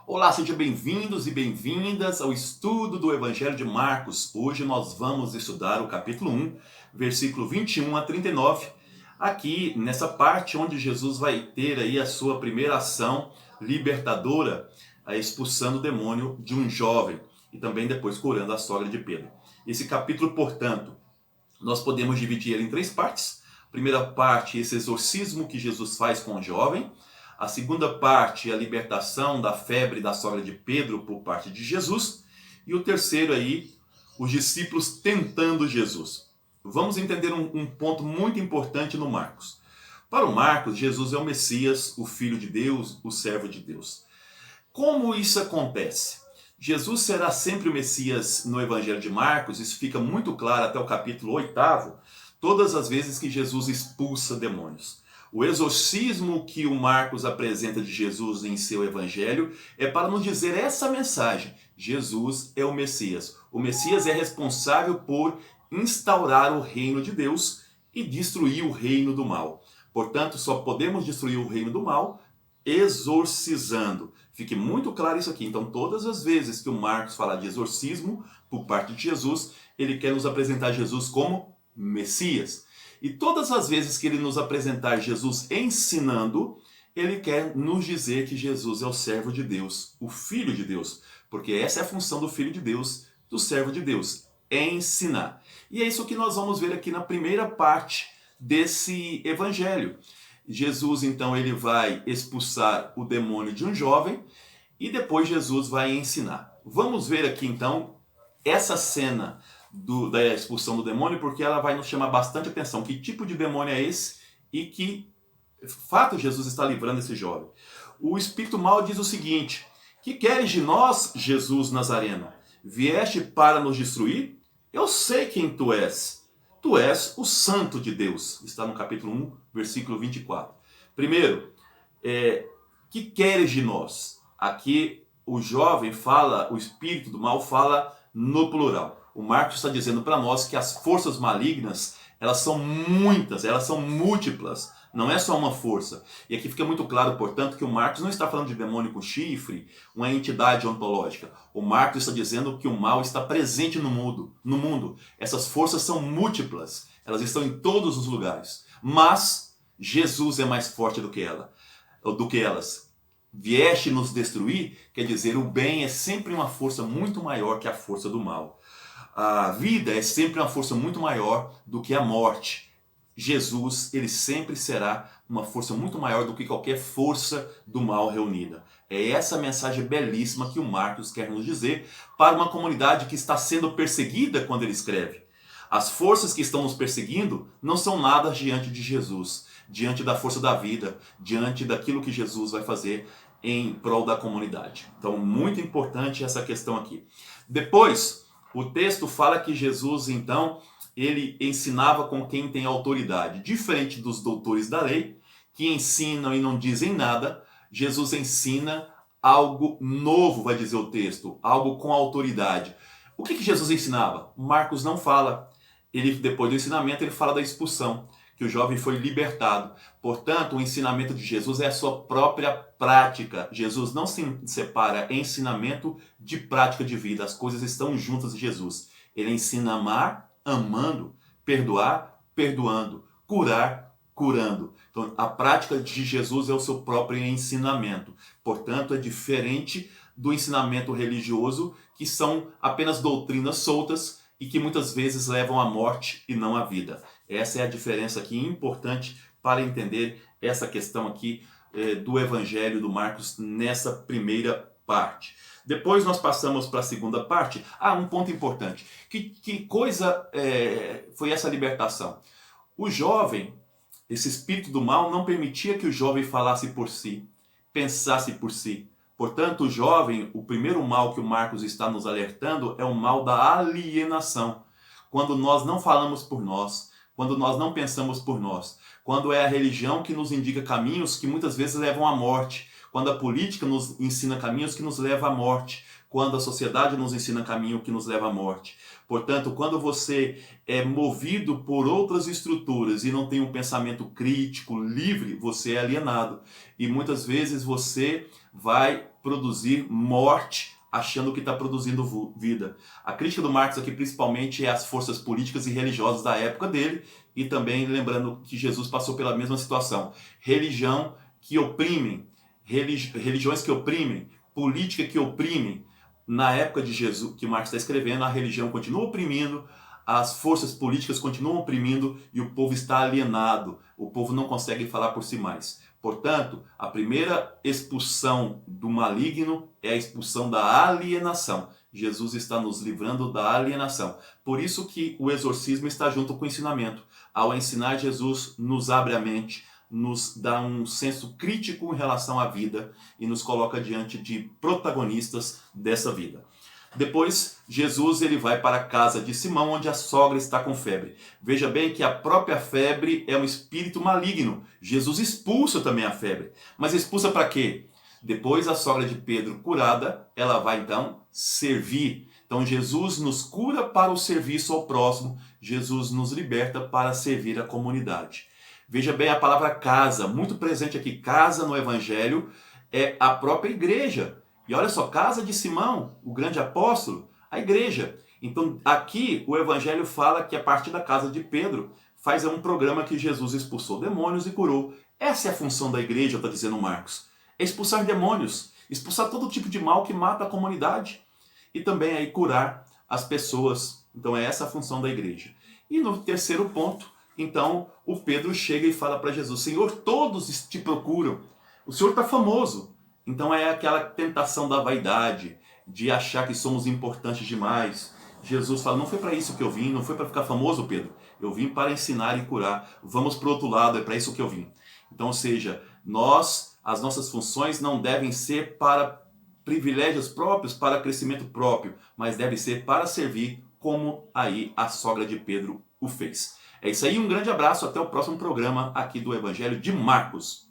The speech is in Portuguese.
Olá, sejam bem-vindos e bem-vindas ao estudo do Evangelho de Marcos. Hoje nós vamos estudar o capítulo 1, versículo 21 a 39, aqui nessa parte onde Jesus vai ter aí a sua primeira ação libertadora, expulsando o demônio de um jovem e também depois curando a sogra de Pedro. Esse capítulo, portanto, nós podemos dividir ele em três partes. A primeira parte, esse exorcismo que Jesus faz com o jovem. A segunda parte, a libertação da febre da sogra de Pedro por parte de Jesus. E o terceiro aí, os discípulos tentando Jesus. Vamos entender um ponto muito importante no Marcos. Para o Marcos, Jesus é o Messias, o Filho de Deus, o servo de Deus. Como isso acontece? Jesus será sempre o Messias no Evangelho de Marcos, isso fica muito claro até o capítulo 8º, todas as vezes que Jesus expulsa demônios. O exorcismo que o Marcos apresenta de Jesus em seu Evangelho é para nos dizer essa mensagem: Jesus é o Messias. O Messias é responsável por instaurar o reino de Deus e destruir o reino do mal. Portanto, só podemos destruir o reino do mal exorcizando. Fique muito claro isso aqui. Então, todas as vezes que o Marcos falar de exorcismo por parte de Jesus, ele quer nos apresentar Jesus como Messias. E todas as vezes que ele nos apresentar Jesus ensinando, ele quer nos dizer que Jesus é o servo de Deus, o Filho de Deus. Porque essa é a função do Filho de Deus, do servo de Deus, ensinar. E é isso que nós vamos ver aqui na primeira parte desse evangelho. Jesus, então, ele vai expulsar o demônio de um jovem e depois Jesus vai ensinar. Vamos ver aqui, então, essa cena da expulsão do demônio, porque ela vai nos chamar bastante atenção. Que tipo de demônio é esse e que fato Jesus está livrando esse jovem? O espírito mau diz o seguinte: que queres de nós, Jesus Nazareno? Vieste para nos destruir? Eu sei quem tu és. Tu és o Santo de Deus. Está no capítulo 1, versículo 24. Primeiro, que queres de nós? Aqui o jovem fala, o espírito do mal fala no plural. O Marcos está dizendo para nós que as forças malignas, elas são muitas, elas são múltiplas. Não é só uma força. E aqui fica muito claro, portanto, que o Marcos não está falando de demônio com chifre, uma entidade ontológica. O Marcos está dizendo que o mal está presente no mundo. Essas forças são múltiplas. Elas estão em todos os lugares. Mas Jesus é mais forte do que elas. Vieste nos destruir, quer dizer, o bem é sempre uma força muito maior que a força do mal. A vida é sempre uma força muito maior do que a morte. Jesus, ele sempre será uma força muito maior do que qualquer força do mal reunida. É essa mensagem belíssima que o Marcos quer nos dizer para uma comunidade que está sendo perseguida quando ele escreve. As forças que estão nos perseguindo não são nada diante de Jesus, diante da força da vida, diante daquilo que Jesus vai fazer em prol da comunidade. Então, muito importante essa questão aqui. Depois, o texto fala que Jesus, então, ele ensinava com quem tem autoridade. Diferente dos doutores da lei, que ensinam e não dizem nada, Jesus ensina algo novo, vai dizer o texto, algo com autoridade. O que Jesus ensinava? Marcos não fala. Ele, depois do ensinamento, ele fala da expulsão, que o jovem foi libertado. Portanto, o ensinamento de Jesus é a sua própria prática. Jesus não se separa ensinamento de prática de vida. As coisas estão juntas em Jesus. Ele ensina a amar, amando, perdoar, perdoando, curar, curando. Então, a prática de Jesus é o seu próprio ensinamento. Portanto, é diferente do ensinamento religioso, que são apenas doutrinas soltas e que muitas vezes levam à morte e não à vida. Essa é a diferença aqui importante para entender essa questão aqui do Evangelho do Marcos nessa primeira parte. Depois nós passamos para a segunda parte. Um ponto importante. Que coisa foi essa libertação? O jovem, esse espírito do mal, não permitia que o jovem falasse por si, pensasse por si. Portanto, o jovem, o primeiro mal que o Marcos está nos alertando é o mal da alienação. Quando nós não falamos por nós, quando nós não pensamos por nós, quando é a religião que nos indica caminhos que muitas vezes levam à morte, quando a política nos ensina caminhos que nos levam à morte, quando a sociedade nos ensina caminho que nos leva à morte. Portanto, quando você é movido por outras estruturas e não tem um pensamento crítico, livre, você é alienado. E muitas vezes você vai produzir morte achando que está produzindo vida. A crítica do Marcos aqui principalmente é as forças políticas e religiosas da época dele, e também lembrando que Jesus passou pela mesma situação. Religião que oprimem, religiões que oprimem, política que oprimem. Na época de Jesus, que Marcos está escrevendo, a religião continua oprimindo, as forças políticas continuam oprimindo e o povo está alienado. O povo não consegue falar por si mais. Portanto, a primeira expulsão do maligno é a expulsão da alienação. Jesus está nos livrando da alienação. Por isso que o exorcismo está junto com o ensinamento. Ao ensinar, Jesus nos abre a mente, nos dá um senso crítico em relação à vida e nos coloca diante de protagonistas dessa vida. Depois, Jesus ele vai para a casa de Simão, onde a sogra está com febre. Veja bem que a própria febre é um espírito maligno. Jesus expulsa também a febre. Mas expulsa para quê? Depois, a sogra de Pedro curada, ela vai então servir. Então, Jesus nos cura para o serviço ao próximo. Jesus nos liberta para servir a comunidade. Veja bem a palavra casa, muito presente aqui. Casa no Evangelho é a própria igreja. E olha só, casa de Simão, o grande apóstolo, a igreja. Então aqui o Evangelho fala que a partir da casa de Pedro faz um programa que Jesus expulsou demônios e curou. Essa é a função da igreja, está dizendo Marcos. É expulsar demônios, expulsar todo tipo de mal que mata a comunidade. E também aí curar as pessoas. Então é essa a função da igreja. E no terceiro ponto, então o Pedro chega e fala para Jesus, Senhor, todos te procuram. O Senhor está famoso. Então é aquela tentação da vaidade, de achar que somos importantes demais. Jesus fala, não foi para isso que eu vim, não foi para ficar famoso, Pedro. Eu vim para ensinar e curar. Vamos para o outro lado, é para isso que eu vim. Então, ou seja, as nossas funções não devem ser para privilégios próprios, para crescimento próprio, mas deve ser para servir, como aí a sogra de Pedro o fez. É isso aí, um grande abraço, até o próximo programa aqui do Evangelho de Marcos.